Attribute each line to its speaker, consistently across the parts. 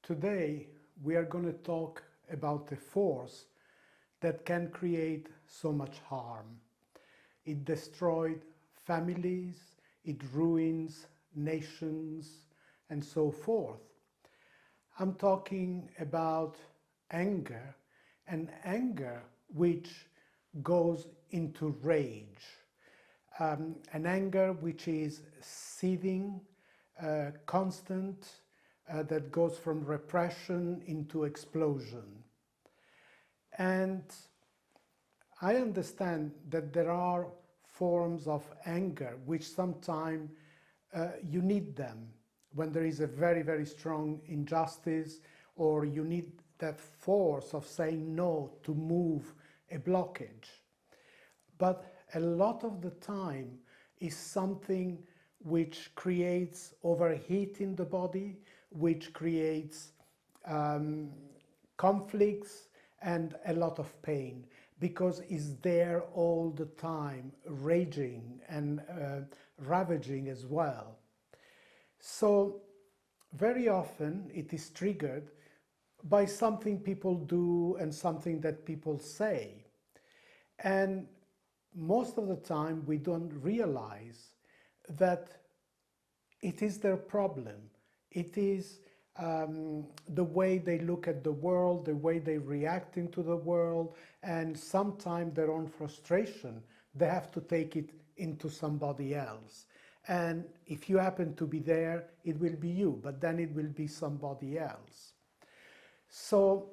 Speaker 1: Today, we are going to talk about a force that can create so much harm. It destroyed families, it ruins nations, and so forth. I'm talking about anger, and anger which goes into rage. An anger which is seething, constant, that goes from repression into explosion. And I understand that there are forms of anger which sometimes you need them when there is a very, very strong injustice, or you need that force of saying no to move a blockage. But a lot of the time is something which creates overheat in the body, which creates conflicts and a lot of pain, because it's there all the time, raging and ravaging as well. So very often it is triggered by something people do and something that people say. And most of the time we don't realize that it is their problem. It is the way they look at the world, the way they react into the world, and sometimes their own frustration, they have to take it into somebody else. And if you happen to be there, it will be you, but then it will be somebody else. So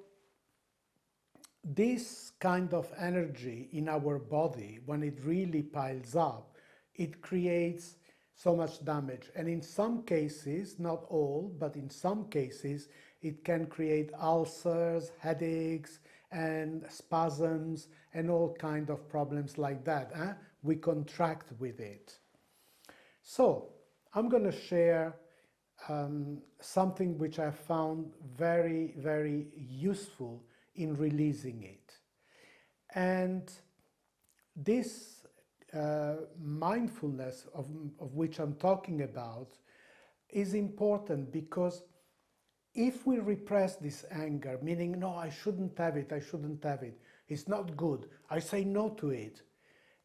Speaker 1: this kind of energy in our body, when it really piles up, it creates so much damage. And in some cases, not all, but in some cases, it can create ulcers, headaches, and spasms, and all kinds of problems like that. We contract with it. So I'm going to share something which I found very, very useful in releasing it. And this mindfulness of which I'm talking about is important, because if we repress this anger, meaning, no, I shouldn't have it, it's not good, I say no to it,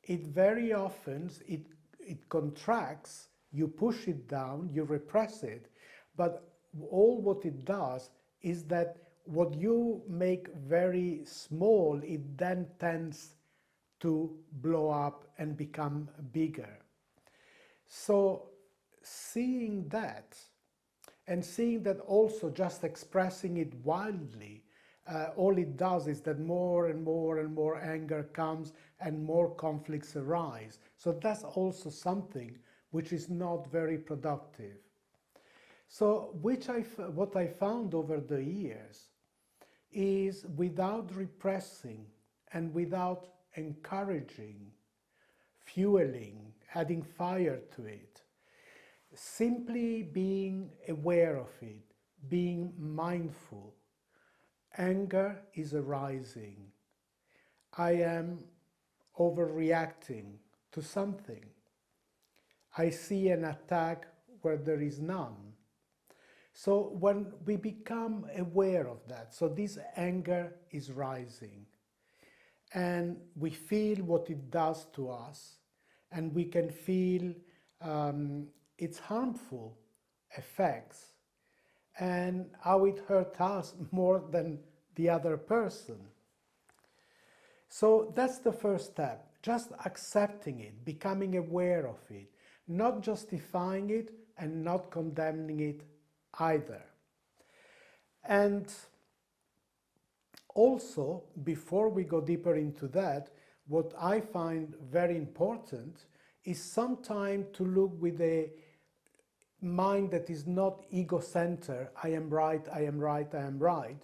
Speaker 1: it very often, it contracts, you push it down, you repress it, but all what it does is that what you make very small, it then tends to blow up and become bigger. So seeing that, and seeing that also just expressing it wildly, all it does is that more and more and more anger comes and more conflicts arise. So that's also something which is not very productive. So what I found over the years is, without repressing and without encouraging, fueling, adding fire to it, simply being aware of it, being mindful, anger is arising. I am overreacting to something. I see an attack where there is none. So when we become aware of that, so this anger is rising, and we feel what it does to us, and we can feel its harmful effects and how it hurt us more than the other person. So that's the first step, just accepting it, becoming aware of it, not justifying it and not condemning it either. And also, before we go deeper into that, what I find very important is sometimes to look with a mind that is not ego-centered, I am right, I am right, I am right.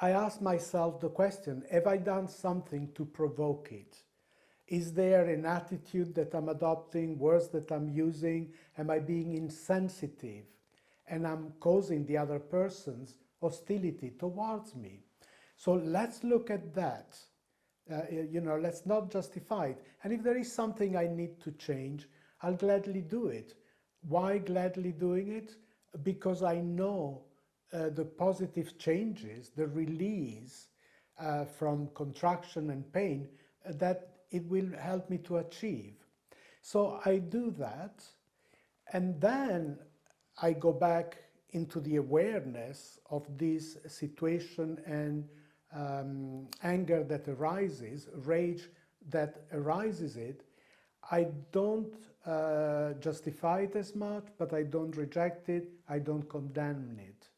Speaker 1: I ask myself the question, have I done something to provoke it? Is there an attitude that I'm adopting, words that I'm using? Am I being insensitive? And I'm causing the other person's hostility towards me. So let's look at that. Let's not justify it. And if there is something I need to change, I'll gladly do it. Why gladly doing it? Because I know the positive changes, the release from contraction and pain that it will help me to achieve. So I do that, and then I go back into the awareness of this situation and anger that arises, rage that arises it. I don't justify it as much, but I don't reject it, I don't condemn it.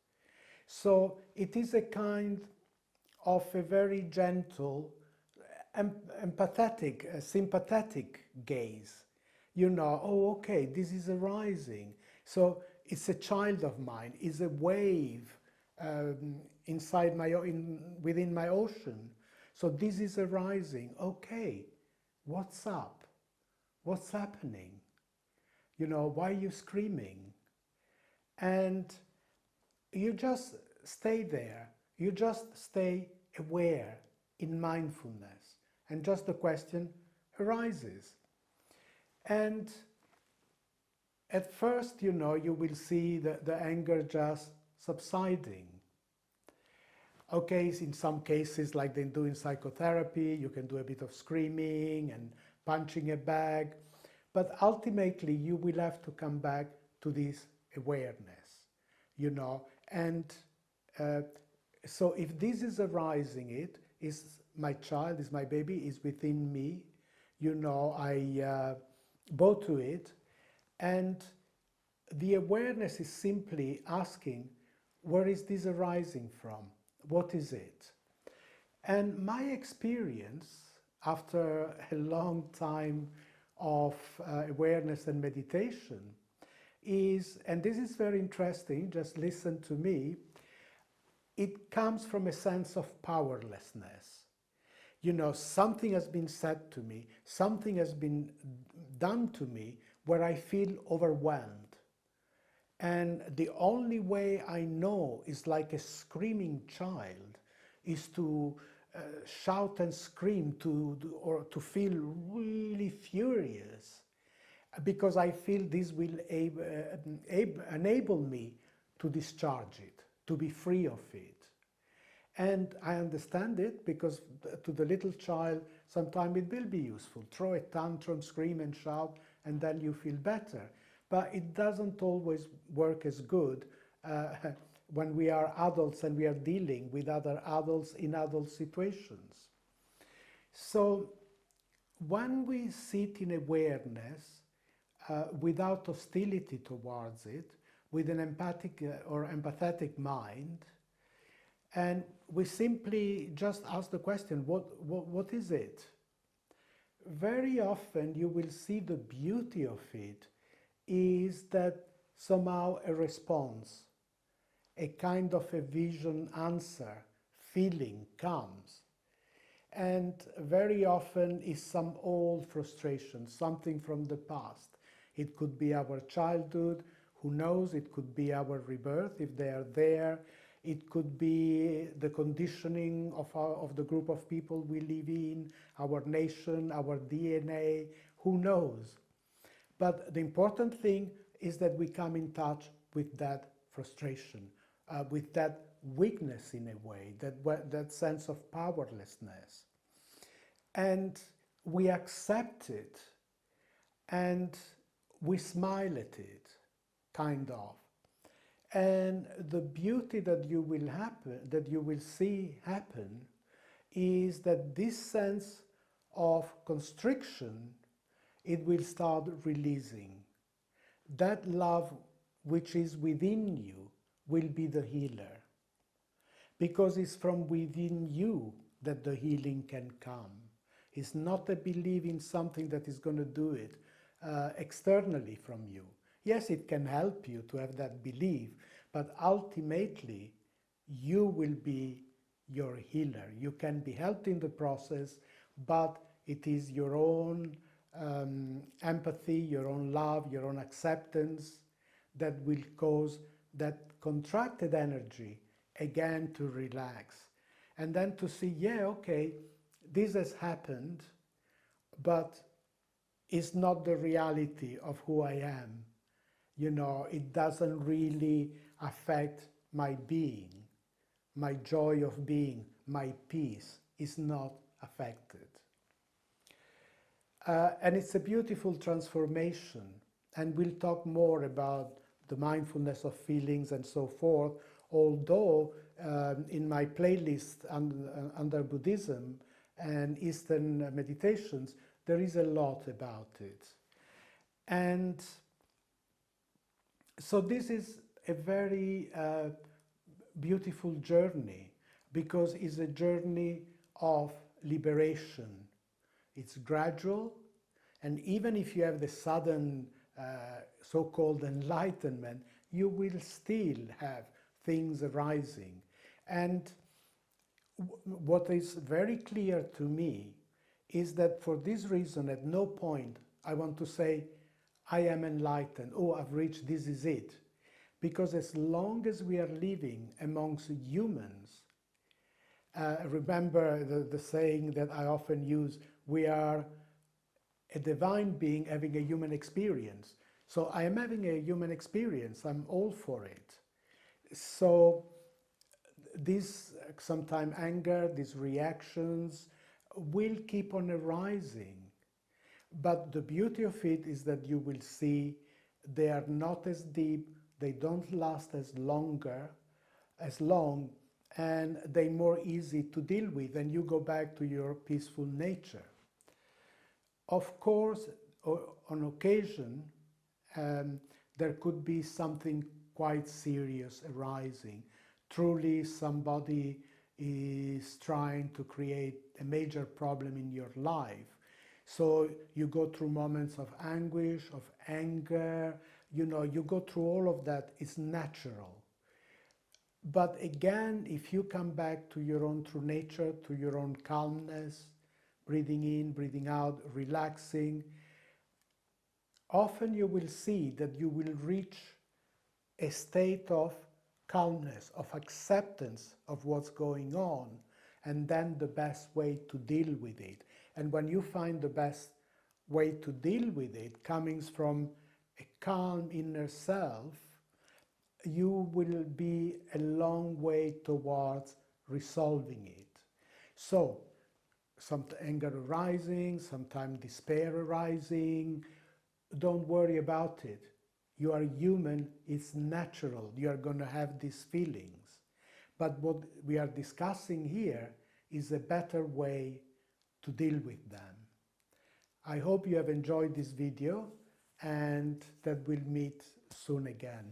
Speaker 1: So it is a kind of a very gentle, empathetic, sympathetic gaze. You know, oh, okay, this is arising. So it's a child of mine, it's a wave inside within my ocean. So this is arising. Okay, what's up? What's happening? You know, why are you screaming? And you just stay there. You just stay aware in mindfulness. And just the question arises. And at first, you know, you will see the anger just subsiding. Okay, in some cases, like they do in psychotherapy, you can do a bit of screaming and punching a bag. But ultimately, you will have to come back to this awareness, you know. And so if this is arising, it is my child, is my baby, is within me, you know, I bow to it. And the awareness is simply asking, where is this arising from? What is it? And my experience, after a long time of awareness and meditation, is, and this is very interesting, just listen to me, it comes from a sense of powerlessness. You know, something has been said to me, something has been done to me where I feel overwhelmed. And the only way I know is like a screaming child, is to shout and scream, or to feel really furious, because I feel this will enable me to discharge it, to be free of it. And I understand it, because to the little child, sometimes it will be useful. Throw a tantrum, scream and shout, and then you feel better. But it doesn't always work as good when we are adults and we are dealing with other adults in adult situations. So when we sit in awareness without hostility towards it, with an empathic or empathetic mind, and we simply just ask the question, what is it? Very often you will see the beauty of it is that somehow a response, a kind of a vision answer, feeling comes. And very often is some old frustration, something from the past. It could be our childhood, who knows, it could be our rebirth if they are there. It could be the conditioning of the group of people we live in, our nation, our DNA, who knows. But the important thing is that we come in touch with that frustration, with that weakness in a way, that sense of powerlessness. And we accept it, and we smile at it, kind of. And the beauty that you will see happen, is that this sense of constriction, it will start releasing. That love which is within you will be the healer, because it's from within you that the healing can come. It's not a belief in something that is going to do it externally from you. Yes, it can help you to have that belief, but ultimately you will be your healer. You can be helped in the process, but it is your own empathy, your own love, your own acceptance that will cause that contracted energy again to relax. And then to see, yeah, okay, this has happened, but it's not the reality of who I am. You know, it doesn't really affect my being, my joy of being, my peace is not affected. And it's a beautiful transformation. And we'll talk more about the mindfulness of feelings and so forth, although in my playlist under Buddhism and Eastern meditations, there is a lot about it. And so this is a very beautiful journey, because it's a journey of liberation. It's gradual, and even if you have the sudden so-called enlightenment, you will still have things arising. And what is very clear to me is that for this reason, at no point I want to say, I am enlightened, oh, I've reached, this is it. Because as long as we are living amongst humans, remember the saying that I often use, we are a divine being having a human experience. So I am having a human experience, I'm all for it. So this sometimes anger, these reactions will keep on arising. But the beauty of it is that you will see they are not as deep, they don't last as long, and they're more easy to deal with, and you go back to your peaceful nature. Of course, on occasion, there could be something quite serious arising. Truly, somebody is trying to create a major problem in your life. So you go through moments of anguish, of anger, you go through all of that. It's natural. But again, if you come back to your own true nature, to your own calmness, breathing in, breathing out, relaxing, often you will see that you will reach a state of calmness, of acceptance of what's going on, and then the best way to deal with it. And when you find the best way to deal with it coming from a calm inner self, you will be a long way towards resolving it. So, some anger arising, sometimes despair arising, don't worry about it. You are human, it's natural, you are going to have these feelings. But what we are discussing here is a better way to deal with them. I hope you have enjoyed this video and that we'll meet soon again.